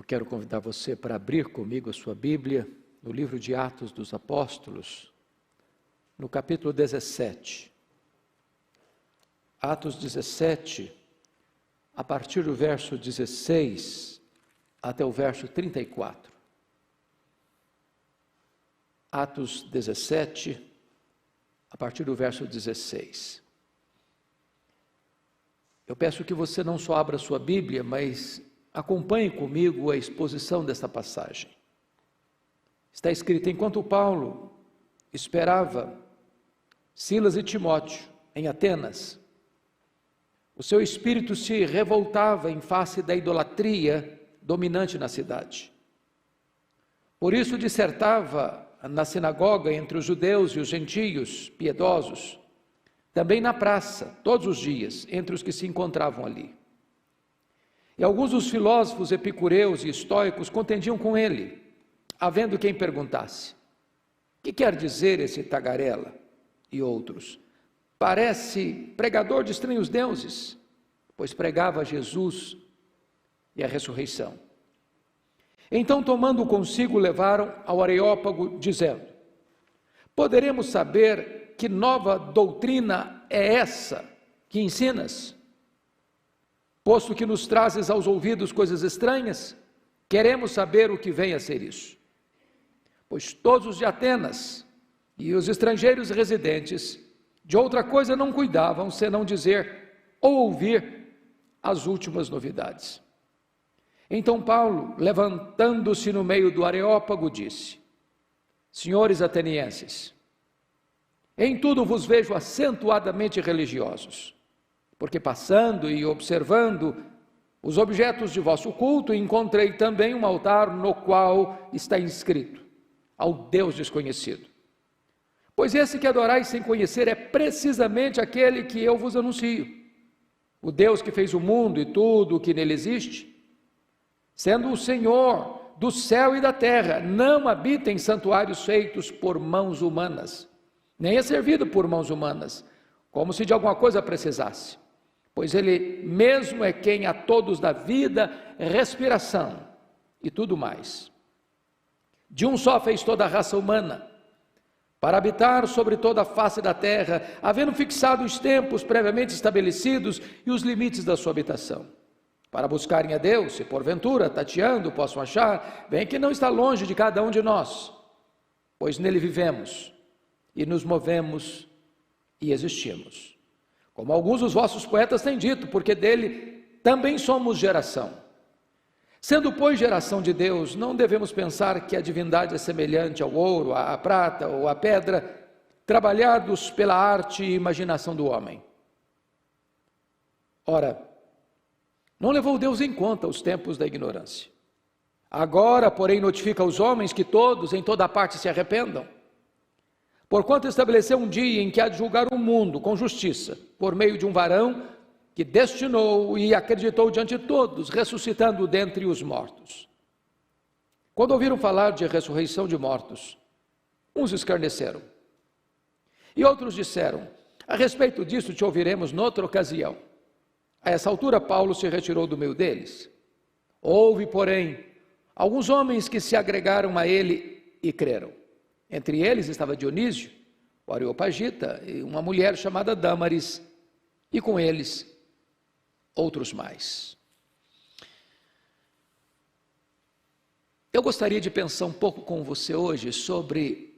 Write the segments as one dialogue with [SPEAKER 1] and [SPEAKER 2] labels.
[SPEAKER 1] quero convidar você para abrir comigo a sua Bíblia no livro de Atos dos Apóstolos, no capítulo 17. Atos 17, a partir do verso 16 até o verso 34. Atos 17, a partir do verso 16. Eu peço que você não só abra sua Bíblia, mas acompanhe comigo a exposição desta passagem. Está escrito: enquanto Paulo esperava Silas e Timóteo em Atenas, o seu espírito se revoltava em face da idolatria dominante na cidade. Por isso dissertava na sinagoga entre os judeus e os gentios piedosos, também na praça, todos os dias, entre os que se encontravam ali. E alguns dos filósofos epicureus e estoicos contendiam com ele, havendo quem perguntasse: que quer dizer esse tagarela? E outros: parece pregador de estranhos deuses, pois pregava Jesus e a ressurreição. Então, tomando consigo, levaram ao Areópago, dizendo: poderemos saber que nova doutrina é essa que ensinas? Posto que nos trazes aos ouvidos coisas estranhas, queremos saber o que vem a ser isso. Pois todos os de Atenas e os estrangeiros residentes de outra coisa não cuidavam, senão dizer ou ouvir as últimas novidades. Então Paulo, levantando-se no meio do Areópago, disse: senhores atenienses, em tudo vos vejo acentuadamente religiosos, porque passando e observando os objetos de vosso culto, encontrei também um altar no qual está inscrito: ao Deus desconhecido. Pois esse que adorais sem conhecer é precisamente aquele que eu vos anuncio, o Deus que fez o mundo e tudo o que nele existe, sendo o Senhor do céu e da terra, não habita em santuários feitos por mãos humanas, nem é servido por mãos humanas, como se de alguma coisa precisasse, pois ele mesmo é quem a todos dá vida, respiração e tudo mais. De um só fez toda a raça humana, para habitar sobre toda a face da terra, havendo fixado os tempos previamente estabelecidos e os limites da sua habitação, para buscarem a Deus, se porventura, tateando, possam achar, bem que não está longe de cada um de nós, pois nele vivemos e nos movemos e existimos. Como alguns dos vossos poetas têm dito, porque dele também somos geração. Sendo, pois, geração de Deus, não devemos pensar que a divindade é semelhante ao ouro, à prata ou à pedra, trabalhados pela arte e imaginação do homem. Ora, não levou Deus em conta os tempos da ignorância. Agora, porém, notifica aos homens que todos, em toda parte, se arrependam. Porquanto estabeleceu um dia em que há de julgar o mundo com justiça, por meio de um varão que destinou e acreditou diante de todos, ressuscitando dentre os mortos. Quando ouviram falar de ressurreição de mortos, uns escarneceram, e outros disseram: a respeito disso te ouviremos noutra ocasião. A essa altura Paulo se retirou do meio deles. Houve, porém, alguns homens que se agregaram a ele e creram. Entre eles estava Dionísio, o Areopagita, e uma mulher chamada Dâmaris, e com eles outros mais. Eu gostaria de pensar um pouco com você hoje sobre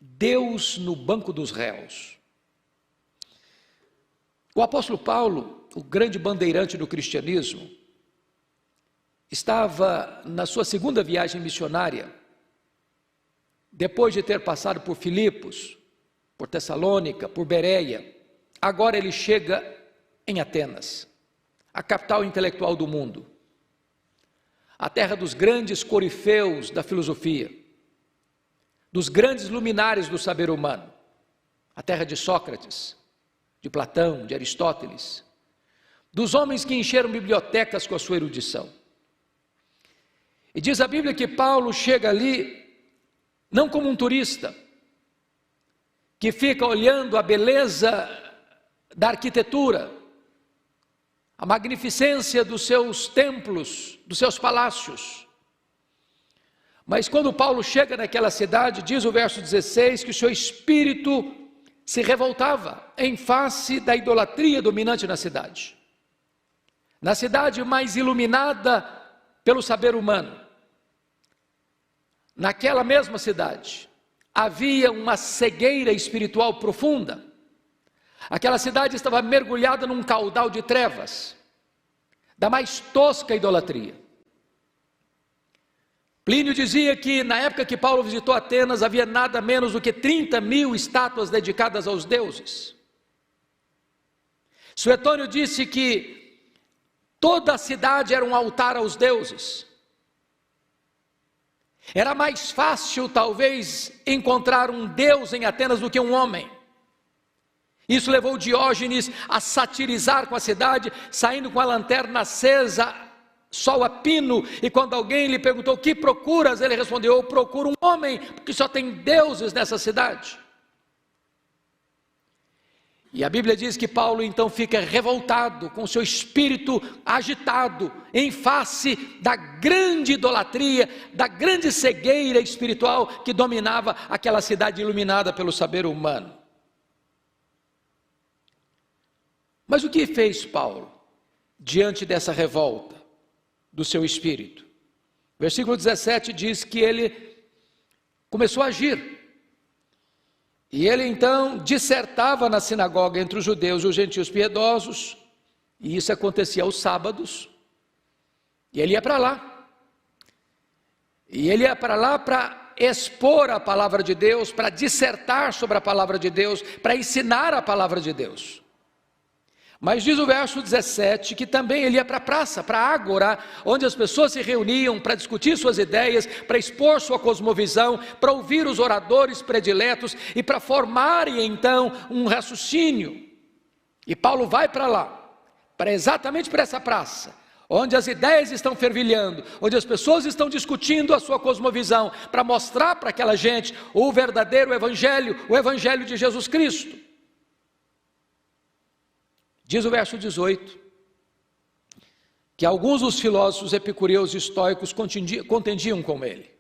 [SPEAKER 1] Deus no banco dos réus. O apóstolo Paulo, o grande bandeirante do cristianismo, estava na sua segunda viagem missionária, depois de ter passado por Filipos, por Tessalônica, por Bereia. Agora ele chega em Atenas, a capital intelectual do mundo, a terra dos grandes corifeus da filosofia, dos grandes luminares do saber humano, a terra de Sócrates, de Platão, de Aristóteles, dos homens que encheram bibliotecas com a sua erudição. E diz a Bíblia que Paulo chega ali não como um turista, que fica olhando a beleza da arquitetura, a magnificência dos seus templos, dos seus palácios. Mas quando Paulo chega naquela cidade, diz o verso 16, que o seu espírito se revoltava em face da idolatria dominante na cidade. Na cidade mais iluminada pelo saber humano, naquela mesma cidade, havia uma cegueira espiritual profunda. Aquela cidade estava mergulhada num caudal de trevas, da mais tosca idolatria. Plínio dizia que na época que Paulo visitou Atenas, havia nada menos do que 30.000 estátuas dedicadas aos deuses. Suetônio disse que toda a cidade era um altar aos deuses. Era mais fácil, talvez, encontrar um deus em Atenas do que um homem. Isso levou Diógenes a satirizar com a cidade, saindo com a lanterna acesa, sol a pino, e quando alguém lhe perguntou: o que procuras? Ele respondeu: eu procuro um homem, porque só tem deuses nessa cidade. E a Bíblia diz que Paulo então fica revoltado, com seu espírito agitado, em face da grande idolatria, da grande cegueira espiritual que dominava aquela cidade iluminada pelo saber humano. Mas o que fez Paulo diante dessa revolta do seu espírito? Versículo 17 diz que ele começou a agir. E ele então dissertava na sinagoga entre os judeus e os gentios piedosos, e isso acontecia aos sábados, e ele ia para lá. E ele ia para lá para expor a palavra de Deus, para dissertar sobre a palavra de Deus, para ensinar a palavra de Deus. Mas diz o verso 17 que também ele ia para a praça, para a ágora, onde as pessoas se reuniam para discutir suas ideias, para expor sua cosmovisão, para ouvir os oradores prediletos e para formarem então um raciocínio. E Paulo vai para lá, exatamente para essa praça, onde as ideias estão fervilhando, onde as pessoas estão discutindo a sua cosmovisão, para mostrar para aquela gente o verdadeiro evangelho, o evangelho de Jesus Cristo. Diz o verso 18, que alguns dos filósofos epicureus e estoicos contendiam com ele.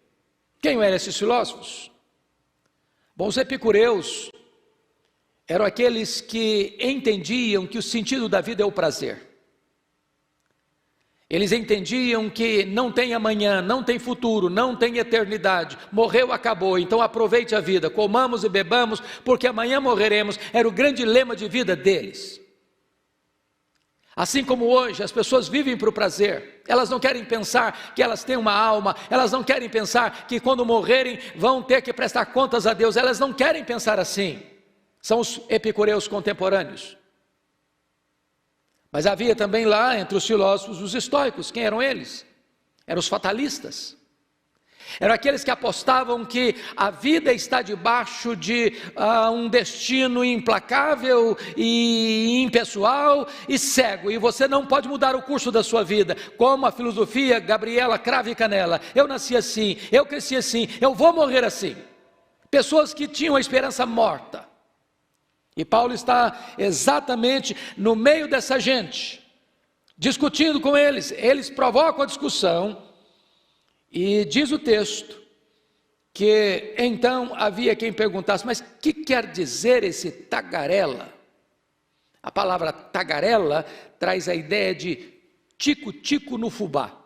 [SPEAKER 1] Quem eram esses filósofos? Bom, os epicureus eram aqueles que entendiam que o sentido da vida é o prazer. Eles entendiam que não tem amanhã, não tem futuro, não tem eternidade, morreu, acabou, então aproveite a vida, comamos e bebamos, porque amanhã morreremos, era o grande lema de vida deles. Assim como hoje as pessoas vivem para o prazer, elas não querem pensar que elas têm uma alma, elas não querem pensar que quando morrerem vão ter que prestar contas a Deus, elas não querem pensar assim, são os epicureus contemporâneos. Mas havia também lá entre os filósofos os estoicos. Quem eram eles? Eram os fatalistas. Eram aqueles que apostavam que a vida está debaixo de um destino implacável e impessoal e cego, e você não pode mudar o curso da sua vida, como a filosofia Gabriela Cravo e Canella. Eu nasci assim, eu cresci assim, eu vou morrer assim. Pessoas que tinham a esperança morta. E Paulo está exatamente no meio dessa gente, discutindo com eles. Eles provocam a discussão, e diz o texto que então havia quem perguntasse: mas o que quer dizer esse tagarela? A palavra tagarela traz a ideia de tico-tico no fubá.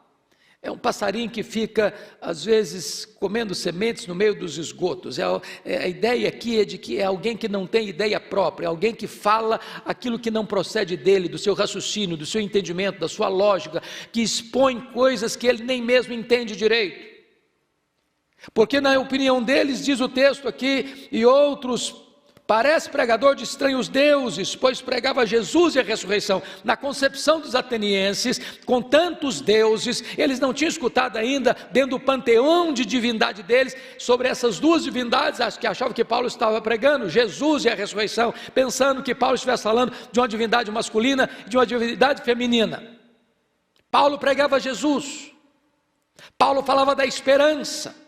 [SPEAKER 1] É um passarinho que fica, às vezes, comendo sementes no meio dos esgotos. A ideia aqui é de que é alguém que não tem ideia própria, alguém que fala aquilo que não procede dele, do seu raciocínio, do seu entendimento, da sua lógica, que expõe coisas que ele nem mesmo entende direito. Porque na opinião deles, diz o texto aqui, e outros, parece pregador de estranhos deuses, pois pregava Jesus e a ressurreição. Na concepção dos atenienses, com tantos deuses, eles não tinham escutado ainda, dentro do panteão de divindade deles, sobre essas duas divindades, acho que achavam que Paulo estava pregando, Jesus e a ressurreição, pensando que Paulo estivesse falando de uma divindade masculina e de uma divindade feminina. Paulo pregava Jesus, Paulo falava da esperança.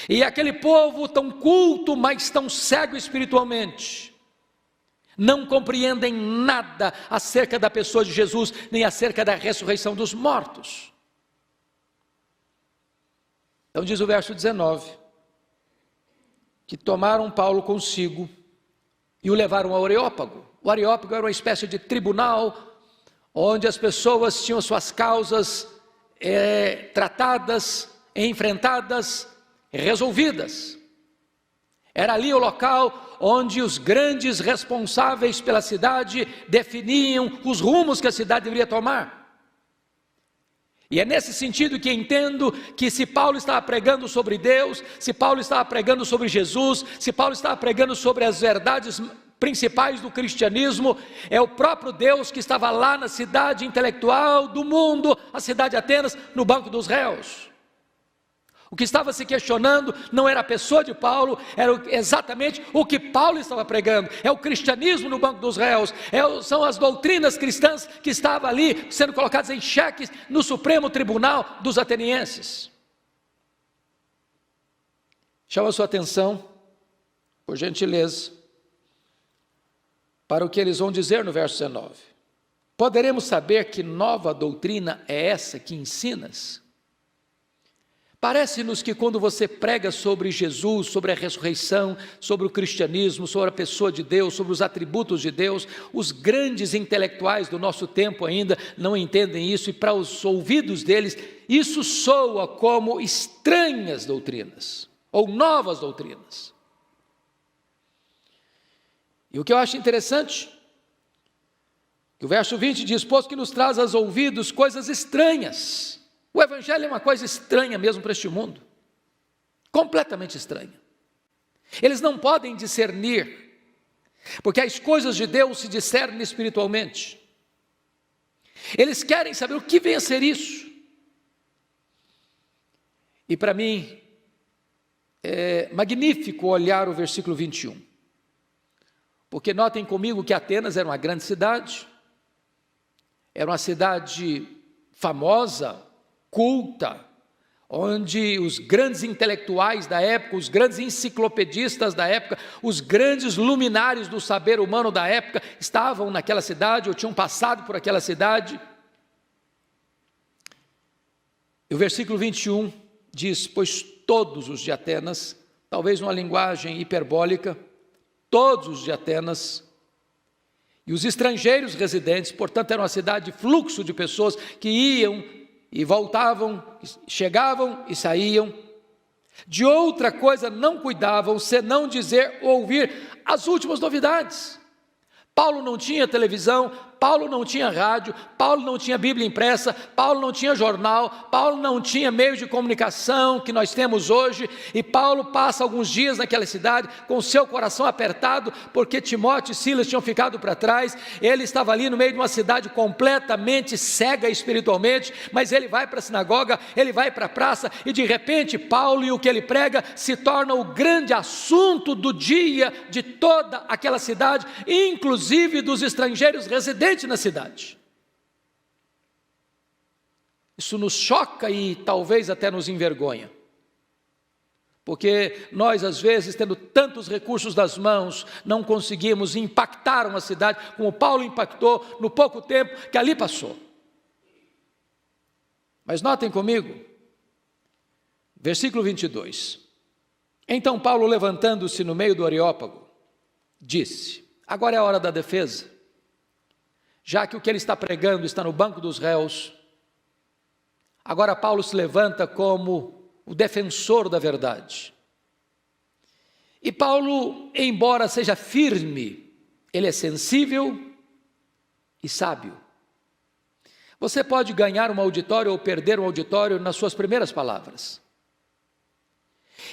[SPEAKER 1] E aquele povo tão culto, mas tão cego espiritualmente, não compreendem nada acerca da pessoa de Jesus, nem acerca da ressurreição dos mortos. Então diz o verso 19, que tomaram Paulo consigo e o levaram ao Areópago. O Areópago era uma espécie de tribunal, onde as pessoas tinham suas causas tratadas, enfrentadas, resolvidas. Era ali o local onde os grandes responsáveis pela cidade definiam os rumos que a cidade deveria tomar. E é nesse sentido que entendo que se Paulo estava pregando sobre Deus, se Paulo estava pregando sobre Jesus, se Paulo estava pregando sobre as verdades principais do cristianismo, é o próprio Deus que estava lá na cidade intelectual do mundo, a cidade de Atenas, no banco dos réus. O que estava se questionando não era a pessoa de Paulo, era exatamente o que Paulo estava pregando. É o cristianismo no banco dos réus, são as doutrinas cristãs que estavam ali sendo colocadas em xeque no Supremo Tribunal dos atenienses. Chama a sua atenção, por gentileza, para o que eles vão dizer no verso 19. Poderemos saber que nova doutrina é essa que ensinas? Parece-nos que quando você prega sobre Jesus, sobre a ressurreição, sobre o cristianismo, sobre a pessoa de Deus, sobre os atributos de Deus, os grandes intelectuais do nosso tempo ainda não entendem isso, e para os ouvidos deles, isso soa como estranhas doutrinas, ou novas doutrinas. E o que eu acho interessante, que o verso 20 diz, pois que nos traz aos ouvidos coisas estranhas. O Evangelho é uma coisa estranha mesmo para este mundo, completamente estranha. Eles não podem discernir, porque as coisas de Deus se discernem espiritualmente. Eles querem saber o que vem a ser isso. E para mim, é magnífico olhar o versículo 21. Porque notem comigo que Atenas era uma grande cidade, era uma cidade famosa, culta, onde os grandes intelectuais da época, os grandes enciclopedistas da época, os grandes luminares do saber humano da época estavam naquela cidade, ou tinham passado por aquela cidade. E o versículo 21 diz, pois todos os de Atenas, talvez uma linguagem hiperbólica, todos os de Atenas, e os estrangeiros residentes, portanto era uma cidade de fluxo de pessoas que iam e voltavam, chegavam e saíam, de outra coisa não cuidavam, senão dizer ou ouvir as últimas novidades. Paulo não tinha televisão, Paulo não tinha rádio, Paulo não tinha Bíblia impressa, Paulo não tinha jornal, Paulo não tinha meio de comunicação que nós temos hoje, e Paulo passa alguns dias naquela cidade com o seu coração apertado, porque Timóteo e Silas tinham ficado para trás. Ele estava ali no meio de uma cidade completamente cega espiritualmente, mas ele vai para a sinagoga, ele vai para a praça, e de repente Paulo e o que ele prega se torna o grande assunto do dia de toda aquela cidade, inclusive dos estrangeiros residentes na cidade. Isso nos choca e talvez até nos envergonha, porque nós às vezes, tendo tantos recursos nas mãos, não conseguimos impactar uma cidade como Paulo impactou no pouco tempo que ali passou. Mas notem comigo, versículo 22, então Paulo, levantando-se no meio do Areópago, disse, agora é a hora da defesa. Já que o que ele está pregando está no banco dos réus, agora Paulo se levanta como o defensor da verdade. E Paulo, embora seja firme, ele é sensível e sábio. Você pode ganhar um auditório ou perder um auditório nas suas primeiras palavras.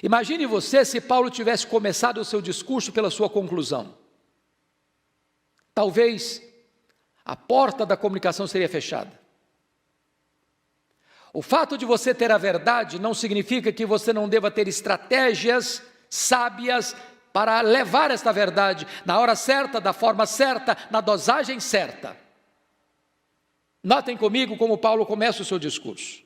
[SPEAKER 1] Imagine você se Paulo tivesse começado o seu discurso pela sua conclusão. Talvez a porta da comunicação seria fechada. O fato de você ter a verdade não significa que você não deva ter estratégias sábias para levar esta verdade na hora certa, da forma certa, na dosagem certa. Notem comigo como Paulo começa o seu discurso.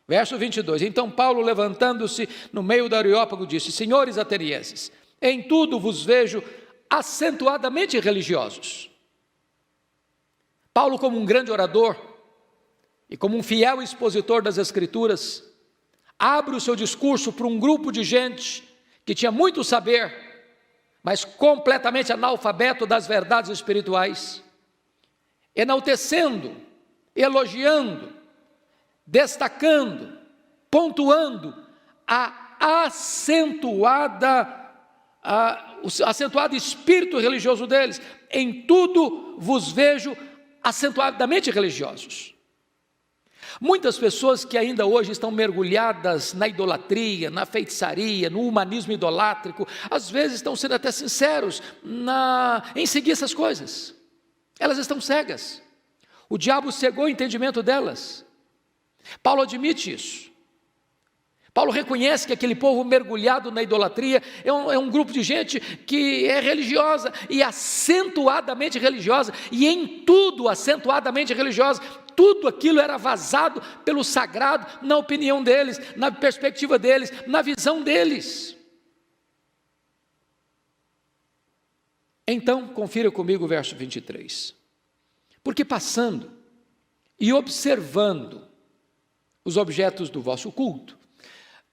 [SPEAKER 1] Verso 22, então Paulo, levantando-se no meio do Areópago, disse, senhores atenienses, em tudo vos vejo acentuadamente religiosos. Paulo, como um grande orador e como um fiel expositor das Escrituras, abre o seu discurso para um grupo de gente que tinha muito saber, mas completamente analfabeto das verdades espirituais, enaltecendo, elogiando, destacando, pontuando o acentuado espírito religioso deles. Em tudo vos vejo acentuadamente religiosos. Muitas pessoas que ainda hoje estão mergulhadas na idolatria, na feitiçaria, no humanismo idolátrico, às vezes estão sendo até sinceros em seguir essas coisas. Elas estão cegas. O diabo cegou o entendimento delas. Paulo admite isso. Paulo reconhece que aquele povo mergulhado na idolatria é um grupo de gente que é religiosa e acentuadamente religiosa, e em tudo acentuadamente religiosa. Tudo aquilo era vazado pelo sagrado, na opinião deles, na perspectiva deles, na visão deles. Então, confira comigo o verso 23. Porque passando e observando os objetos do vosso culto.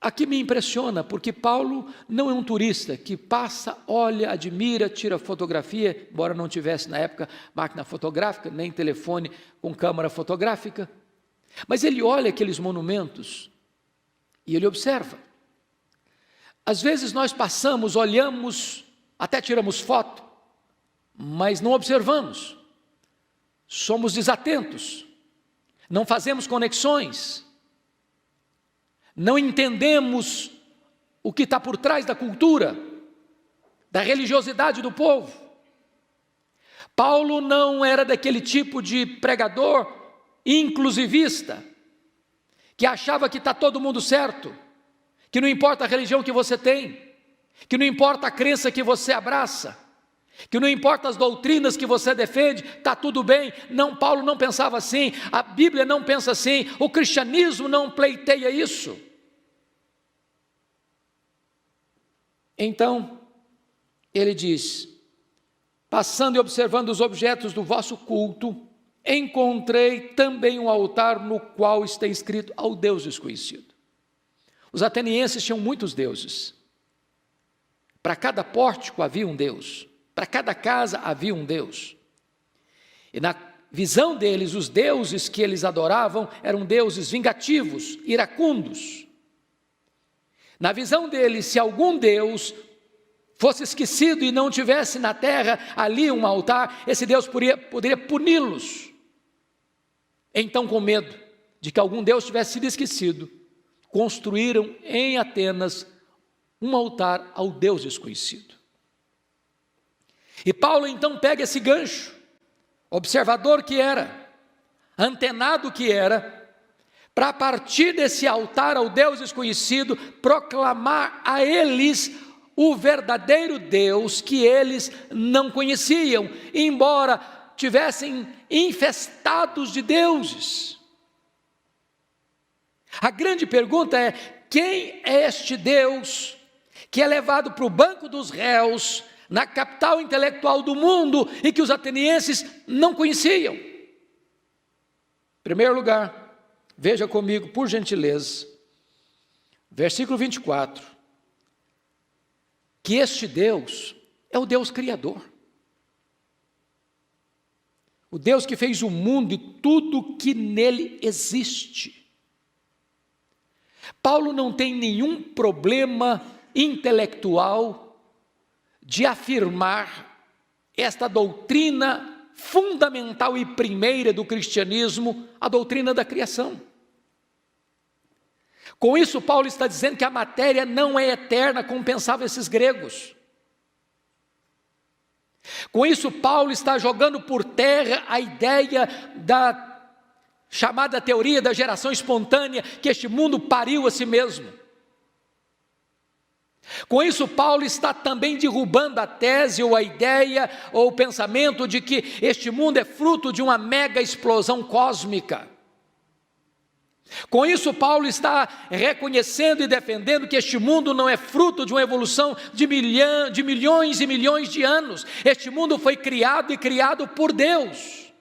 [SPEAKER 1] Aqui me impressiona, porque Paulo não é um turista que passa, olha, admira, tira fotografia, embora não tivesse na época máquina fotográfica, nem telefone com câmera fotográfica, mas ele olha aqueles monumentos e ele observa. Às vezes nós passamos, olhamos, até tiramos foto, mas não observamos, somos desatentos, não fazemos conexões, não entendemos o que está por trás da cultura, da religiosidade do povo. Paulo não era daquele tipo de pregador inclusivista, que achava que está todo mundo certo, que não importa a religião que você tem, que não importa a crença que você abraça, que não importa as doutrinas que você defende, está tudo bem. Não, Paulo não pensava assim, a Bíblia não pensa assim, o cristianismo não pleiteia isso. Então, ele diz, passando e observando os objetos do vosso culto, encontrei também um altar no qual está escrito ao Deus desconhecido. Os atenienses tinham muitos deuses. Para cada pórtico havia um Deus. Para cada casa havia um Deus. E na visão deles, os deuses que eles adoravam eram deuses vingativos, iracundos. Na visão deles, se algum Deus fosse esquecido e não tivesse na terra ali um altar, esse Deus poderia puni-los. Então, com medo de que algum Deus tivesse sido esquecido, construíram em Atenas um altar ao Deus desconhecido. E Paulo então pega esse gancho, observador que era, antenado que era, para a partir desse altar ao Deus desconhecido, proclamar a eles o verdadeiro Deus que eles não conheciam, embora tivessem infestados de deuses. A grande pergunta é, quem é este Deus que é levado para o banco dos réus, na capital intelectual do mundo, e que os atenienses não conheciam? Em primeiro lugar, veja comigo, por gentileza, versículo 24, que este Deus é o Deus Criador. O Deus que fez o mundo e tudo que nele existe. Paulo não tem nenhum problema intelectual de afirmar esta doutrina fundamental e primeira do cristianismo, a doutrina da criação. Com isso, Paulo está dizendo que a matéria não é eterna, como pensavam esses gregos. Com isso, Paulo está jogando por terra a ideia da chamada teoria da geração espontânea, que este mundo pariu a si mesmo. Com isso, Paulo está também derrubando a tese ou a ideia ou o pensamento de que este mundo é fruto de uma mega explosão cósmica. Com isso, Paulo está reconhecendo e defendendo que este mundo não é fruto de uma evolução de milhões e milhões de anos. Este mundo foi criado e criado por Deus.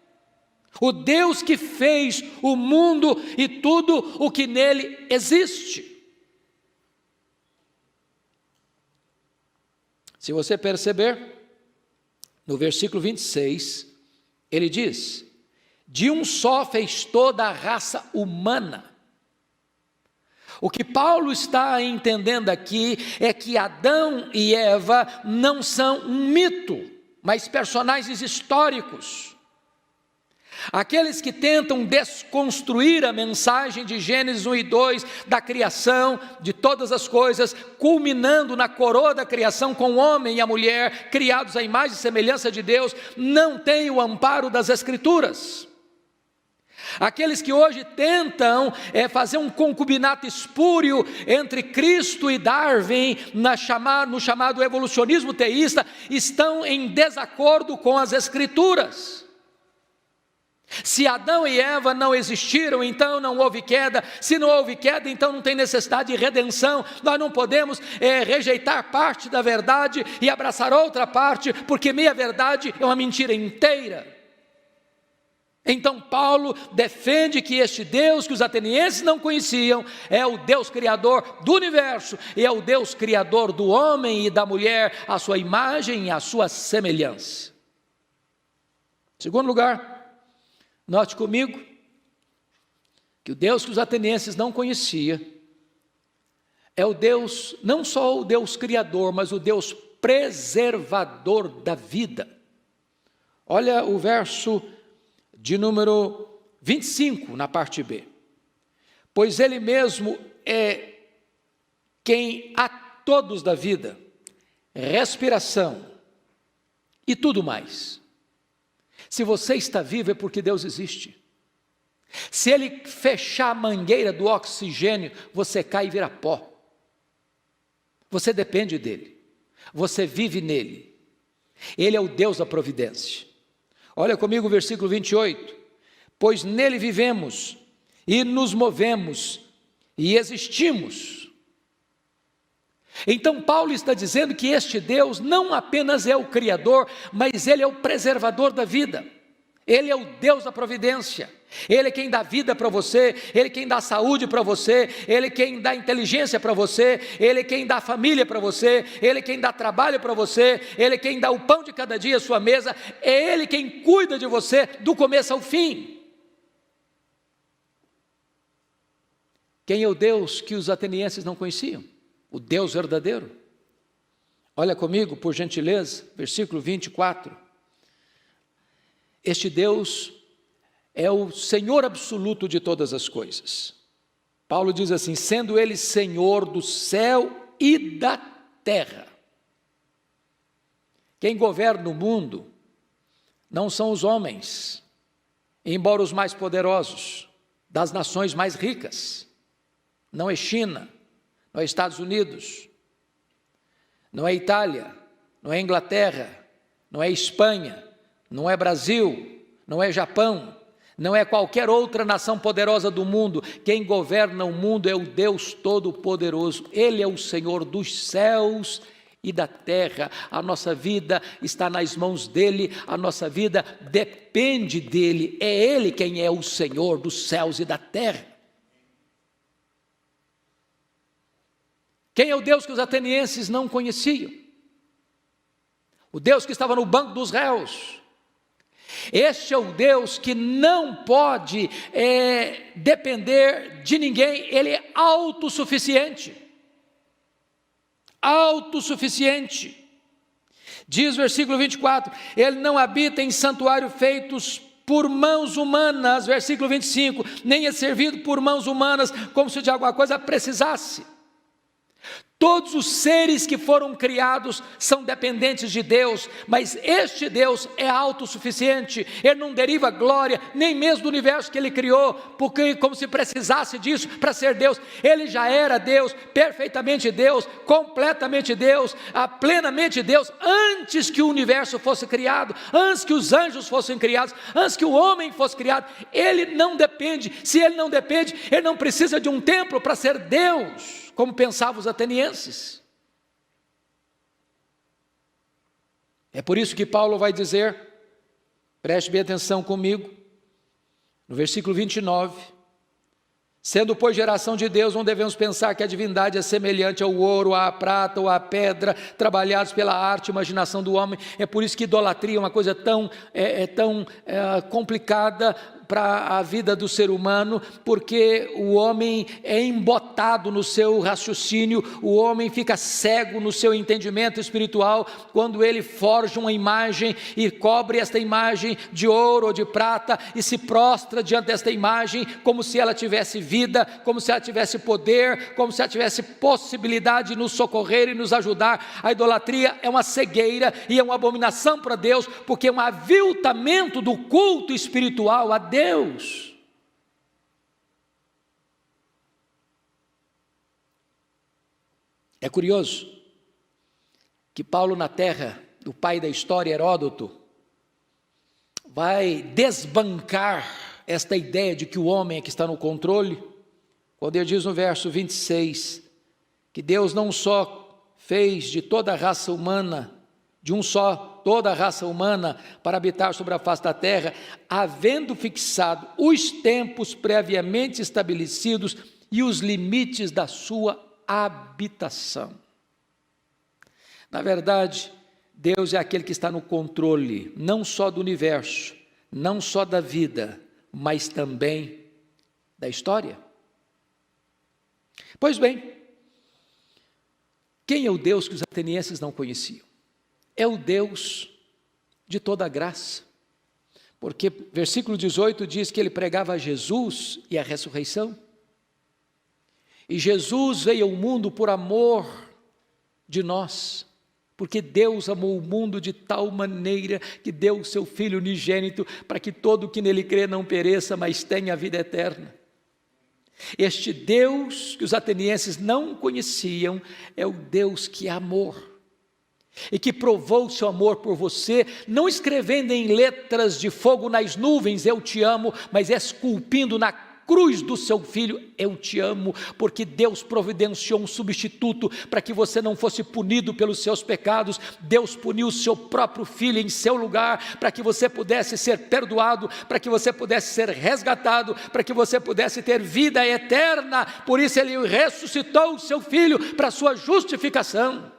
[SPEAKER 1] O Deus que fez o mundo e tudo o que nele existe. Se você perceber, no versículo 26, ele diz: de um só fez toda a raça humana. O que Paulo está entendendo aqui é que Adão e Eva não são um mito, mas personagens históricos. Aqueles que tentam desconstruir a mensagem de Gênesis 1 e 2, da criação de todas as coisas, culminando na coroa da criação com o homem e a mulher, criados à imagem e semelhança de Deus, não têm o amparo das Escrituras. Aqueles que hoje tentam fazer um concubinato espúrio entre Cristo e Darwin, no chamado evolucionismo teísta, estão em desacordo com as Escrituras. Se Adão e Eva não existiram, então não houve queda. Se não houve queda, então não tem necessidade de redenção. Nós não podemos rejeitar parte da verdade e abraçar outra parte, porque meia verdade é uma mentira inteira. Então Paulo defende que este Deus que os atenienses não conheciam é o Deus criador do universo, e é o Deus criador do homem e da mulher, à sua imagem e à sua semelhança. Em segundo lugar, note comigo que o Deus que os atenienses não conheciam é o Deus, não só o Deus criador, mas o Deus preservador da vida. Olha o verso de número 25, na parte B. Pois Ele mesmo é quem a todos dá vida, respiração e tudo mais. Se você está vivo é porque Deus existe. Se Ele fechar a mangueira do oxigênio, você cai e vira pó. Você depende dEle, você vive nele. Ele é o Deus da providência. Olha comigo o versículo 28. Pois nele vivemos e nos movemos e existimos. Então Paulo está dizendo que este Deus não apenas é o Criador, mas Ele é o preservador da vida. Ele é o Deus da providência. Ele é quem dá vida para você, Ele é quem dá saúde para você, Ele é quem dá inteligência para você, Ele é quem dá família para você, Ele é quem dá trabalho para você, Ele é quem dá o pão de cada dia à sua mesa, é Ele quem cuida de você do começo ao fim. Quem é o Deus que os atenienses não conheciam? O Deus verdadeiro. Olha comigo, por gentileza, versículo 24. Este Deus é o Senhor absoluto de todas as coisas. Paulo diz assim: sendo Ele Senhor do céu e da terra. Quem governa o mundo não são os homens, embora os mais poderosos, das nações mais ricas. Não é China, não é Estados Unidos, não é Itália, não é Inglaterra, não é Espanha, não é Brasil, não é Japão, não é qualquer outra nação poderosa do mundo. Quem governa o mundo é o Deus Todo-Poderoso. Ele é o Senhor dos céus e da terra. A nossa vida está nas mãos dEle, a nossa vida depende dEle. É Ele quem é o Senhor dos céus e da terra. Quem é o Deus que os atenienses não conheciam? O Deus que estava no banco dos réus. Este é o Deus que não pode depender de ninguém. Ele é autossuficiente. Autossuficiente. Diz o versículo 24: Ele não habita em santuário feitos por mãos humanas. Versículo 25: nem é servido por mãos humanas, como se de alguma coisa precisasse. Todos os seres que foram criados são dependentes de Deus, mas este Deus é autossuficiente. Ele não deriva glória, nem mesmo do universo que Ele criou, porque como se precisasse disso para ser Deus. Ele já era Deus, perfeitamente Deus, completamente Deus, plenamente Deus, antes que o universo fosse criado, antes que os anjos fossem criados, antes que o homem fosse criado. Ele não depende. Se Ele não depende, Ele não precisa de um templo para ser Deus, como pensavam os atenienses. É por isso que Paulo vai dizer, preste bem atenção comigo, no versículo 29, sendo pois geração de Deus, não devemos pensar que a divindade é semelhante ao ouro, à prata ou à pedra, trabalhados pela arte e imaginação do homem. É por isso que idolatria é uma coisa tão complicada para a vida do ser humano, porque o homem é embotado no seu raciocínio, o homem fica cego no seu entendimento espiritual, quando ele forja uma imagem e cobre esta imagem de ouro ou de prata, e se prostra diante desta imagem, como se ela tivesse vida, como se ela tivesse poder, como se ela tivesse possibilidade de nos socorrer e nos ajudar. A idolatria é uma cegueira e é uma abominação para Deus, porque é um aviltamento do culto espiritual a Deus. É curioso que Paulo, na terra do pai da história, Heródoto, vai desbancar esta ideia de que o homem é que está no controle, quando ele diz no verso 26, que Deus não só fez de toda a raça humana, de um só, toda a raça humana para habitar sobre a face da terra, havendo fixado os tempos previamente estabelecidos e os limites da sua habitação. Na verdade, Deus é aquele que está no controle, não só do universo, não só da vida, mas também da história. Pois bem, quem é o Deus que os atenienses não conheciam? É o Deus de toda a graça, porque versículo 18 diz que ele pregava a Jesus e a ressurreição, e Jesus veio ao mundo por amor de nós, porque Deus amou o mundo de tal maneira que deu o seu Filho unigênito, para que todo que nele crê não pereça, mas tenha a vida eterna. Este Deus que os atenienses não conheciam, é o Deus que é amor, e que provou o seu amor por você, não escrevendo em letras de fogo nas nuvens, eu te amo, mas esculpindo na cruz do seu Filho, eu te amo, porque Deus providenciou um substituto, para que você não fosse punido pelos seus pecados. Deus puniu o seu próprio Filho em seu lugar, para que você pudesse ser perdoado, para que você pudesse ser resgatado, para que você pudesse ter vida eterna. Por isso Ele ressuscitou o seu Filho, para a sua justificação.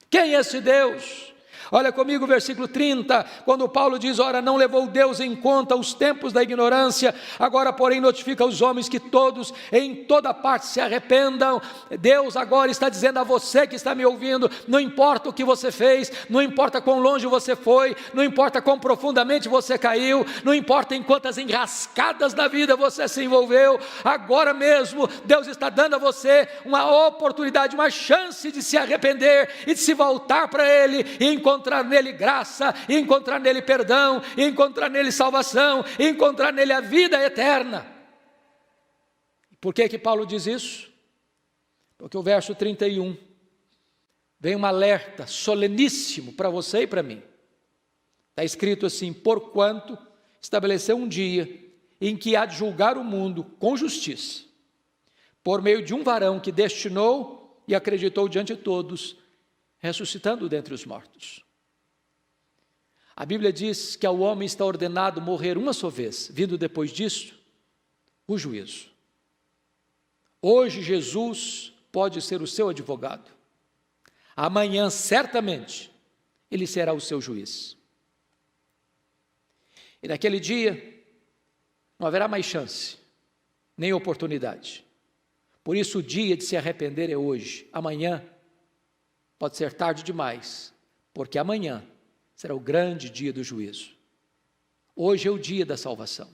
[SPEAKER 1] Quem é esse Deus? Olha comigo o versículo 30, quando Paulo diz, ora, não levou Deus em conta os tempos da ignorância, agora porém notifica aos homens que todos, em toda parte se arrependam. Deus agora está dizendo a você que está me ouvindo, não importa o que você fez, não importa quão longe você foi, não importa quão profundamente você caiu, não importa em quantas enrascadas da vida você se envolveu, agora mesmo Deus está dando a você uma oportunidade, uma chance de se arrepender e de se voltar para Ele e encontrar nele graça, e encontrar nele perdão, e encontrar nele salvação, e encontrar nele a vida eterna. Por que Paulo diz isso? Porque o verso 31 vem um alerta soleníssimo para você e para mim. Está escrito assim, porquanto estabeleceu um dia em que há de julgar o mundo com justiça, por meio de um varão que destinou e acreditou diante de todos, ressuscitando dentre os mortos. A Bíblia diz que ao homem está ordenado morrer uma só vez, vindo depois disso o juízo. Hoje Jesus pode ser o seu advogado, amanhã certamente ele será o seu juiz. E naquele dia não haverá mais chance, nem oportunidade. Por isso o dia de se arrepender é hoje. Amanhã pode ser tarde demais, porque amanhã será o grande dia do juízo. Hoje é o dia da salvação.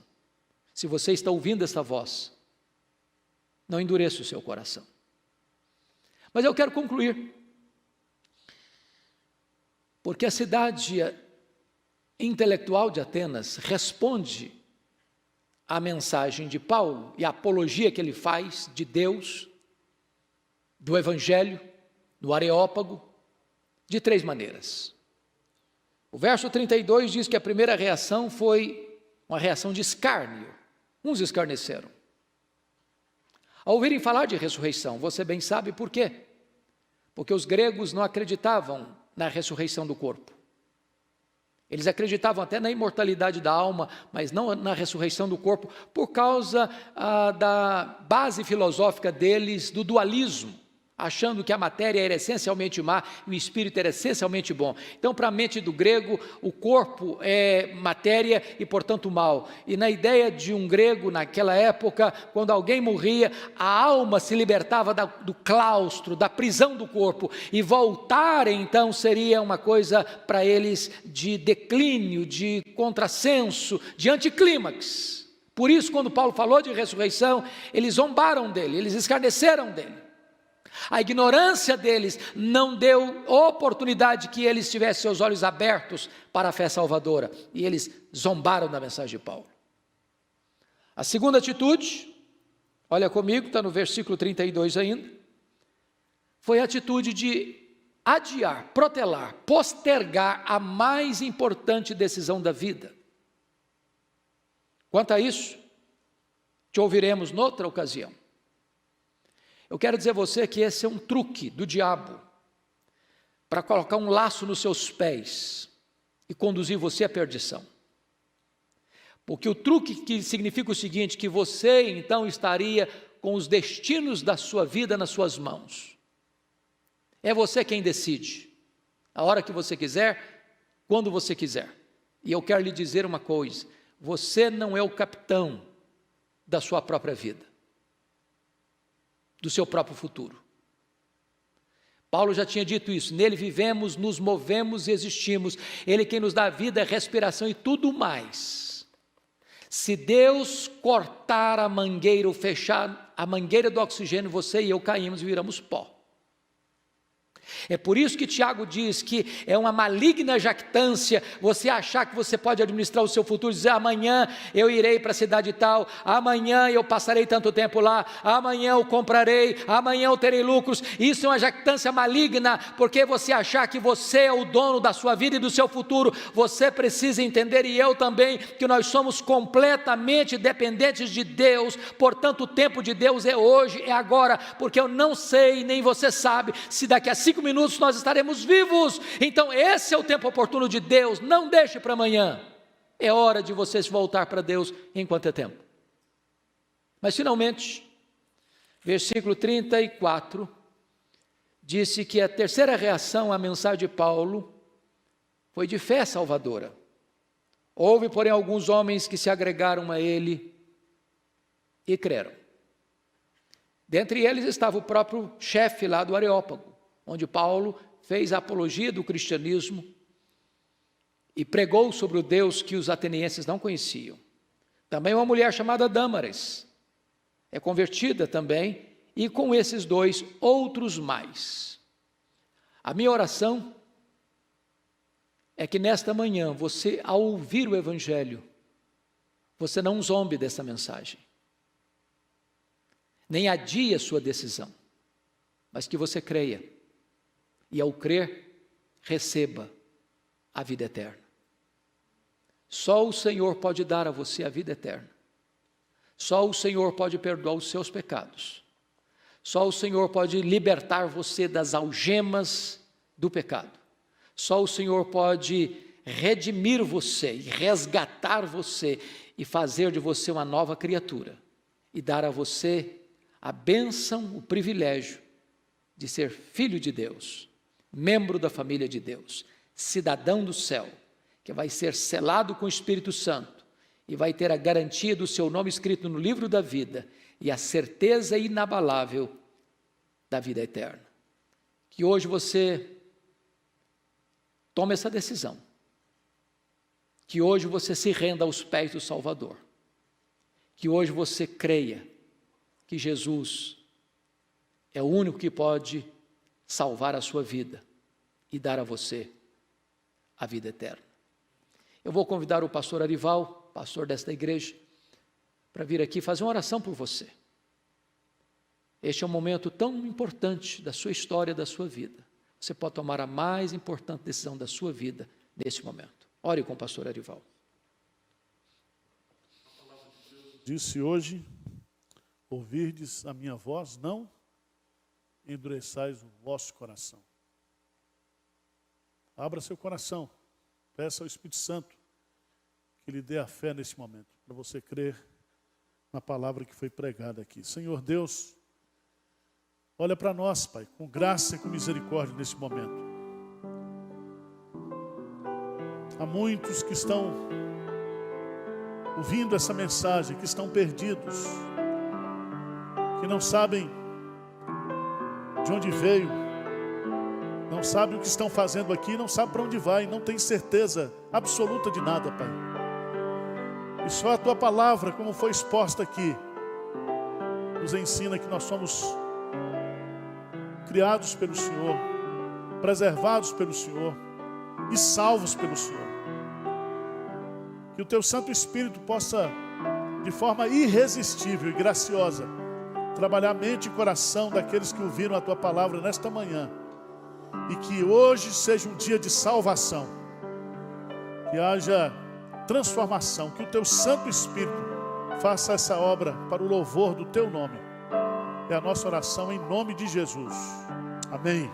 [SPEAKER 1] Se você está ouvindo essa voz, não endureça o seu coração. Mas eu quero concluir, porque a cidade intelectual de Atenas responde à mensagem de Paulo e à apologia que ele faz de Deus, do Evangelho, do Areópago, de 3 maneiras. O verso 32 diz que a primeira reação foi uma reação de escárnio. Uns escarneceram. Ao ouvirem falar de ressurreição, você bem sabe por quê? Porque os gregos não acreditavam na ressurreição do corpo. Eles acreditavam até na imortalidade da alma, mas não na ressurreição do corpo, por causa da base filosófica deles, do dualismo, achando que a matéria era essencialmente má e o espírito era essencialmente bom. Então, para a mente do grego, o corpo é matéria e, portanto, mal. E na ideia de um grego, naquela época, quando alguém morria, a alma se libertava do claustro, da prisão do corpo, e voltar, então, seria uma coisa para eles de declínio, de contrassenso, de anticlímax. Por isso, quando Paulo falou de ressurreição, eles zombaram dele, eles escarneceram dele. A ignorância deles não deu oportunidade que eles tivessem seus olhos abertos para a fé salvadora, e eles zombaram da mensagem de Paulo. A segunda atitude, olha comigo, está no versículo 32 ainda, foi a atitude de adiar, protelar, postergar a mais importante decisão da vida. Quanto a isso, te ouviremos noutra ocasião. Eu quero dizer a você que esse é um truque do diabo para colocar um laço nos seus pés e conduzir você à perdição. Porque o truque que significa o seguinte, que você então estaria com os destinos da sua vida nas suas mãos. É você quem decide, a hora que você quiser, quando você quiser. E eu quero lhe dizer uma coisa, você não é o capitão da sua própria vida, do seu próprio futuro. Paulo já tinha dito isso, nele vivemos, nos movemos e existimos, ele quem nos dá vida, respiração e tudo mais. Se Deus cortar a mangueira ou fechar a mangueira do oxigênio, você e eu caímos e viramos pó. É por isso que Tiago diz que é uma maligna jactância você achar que você pode administrar o seu futuro, dizer amanhã eu irei para a cidade tal, amanhã eu passarei tanto tempo lá, amanhã eu comprarei, amanhã eu terei lucros. Isso é uma jactância maligna, porque você achar que você é o dono da sua vida e do seu futuro. Você precisa entender, e eu também, que nós somos completamente dependentes de Deus. Portanto, o tempo de Deus é hoje, é agora, porque eu não sei, nem você sabe, se daqui a 5 minutos nós estaremos vivos. Então esse é o tempo oportuno de Deus, não deixe para amanhã. É hora de você se voltar para Deus enquanto é tempo. Mas finalmente, versículo 34, disse que a terceira reação à mensagem de Paulo foi de fé salvadora. Houve, porém, alguns homens que se agregaram a ele e creram. Dentre eles estava o próprio chefe lá do Areópago, onde Paulo fez a apologia do cristianismo e pregou sobre o Deus que os atenienses não conheciam. Também uma mulher chamada Dâmaris é convertida também, e com esses dois, outros mais. A minha oração é que nesta manhã, você, ao ouvir o Evangelho, você não zombe dessa mensagem, nem adie a sua decisão, mas que você creia. E ao crer, receba a vida eterna. Só o Senhor pode dar a você a vida eterna. Só o Senhor pode perdoar os seus pecados. Só o Senhor pode libertar você das algemas do pecado. Só o Senhor pode redimir você e resgatar você e fazer de você uma nova criatura e dar a você a bênção, o privilégio de ser filho de Deus, membro da família de Deus, cidadão do céu, que vai ser selado com o Espírito Santo e vai ter a garantia do seu nome escrito no livro da vida e a certeza inabalável da vida eterna. Que hoje você tome essa decisão, que hoje você se renda aos pés do Salvador, que hoje você creia que Jesus é o único que pode salvar a sua vida e dar a você a vida eterna. Eu vou convidar o pastor Arival, pastor desta igreja, para vir aqui fazer uma oração por você. Este é um momento tão importante da sua história, da sua vida. Você pode tomar a mais importante decisão da sua vida nesse momento. Ore com o pastor Arival.
[SPEAKER 2] Disse hoje, ouvirdes a minha voz, não endureçais o vosso coração. Abra seu coração, peça ao Espírito Santo que lhe dê a fé nesse momento, para você crer na palavra que foi pregada aqui. Senhor Deus, olha para nós, Pai, com graça e com misericórdia nesse momento. Há muitos que estão ouvindo essa mensagem, que estão perdidos, que não sabem de onde veio, não sabem o que estão fazendo aqui, não sabem para onde vai, não tem certeza absoluta de nada, Pai. E só a Tua palavra, como foi exposta aqui, nos ensina que nós somos criados pelo Senhor, preservados pelo Senhor e salvos pelo Senhor. Que o Teu Santo Espírito possa, de forma irresistível e graciosa, trabalhar a mente e coração daqueles que ouviram a Tua palavra nesta manhã. E que hoje seja um dia de salvação. Que haja transformação. Que o Teu Santo Espírito faça essa obra para o louvor do Teu nome. É a nossa oração em nome de Jesus. Amém.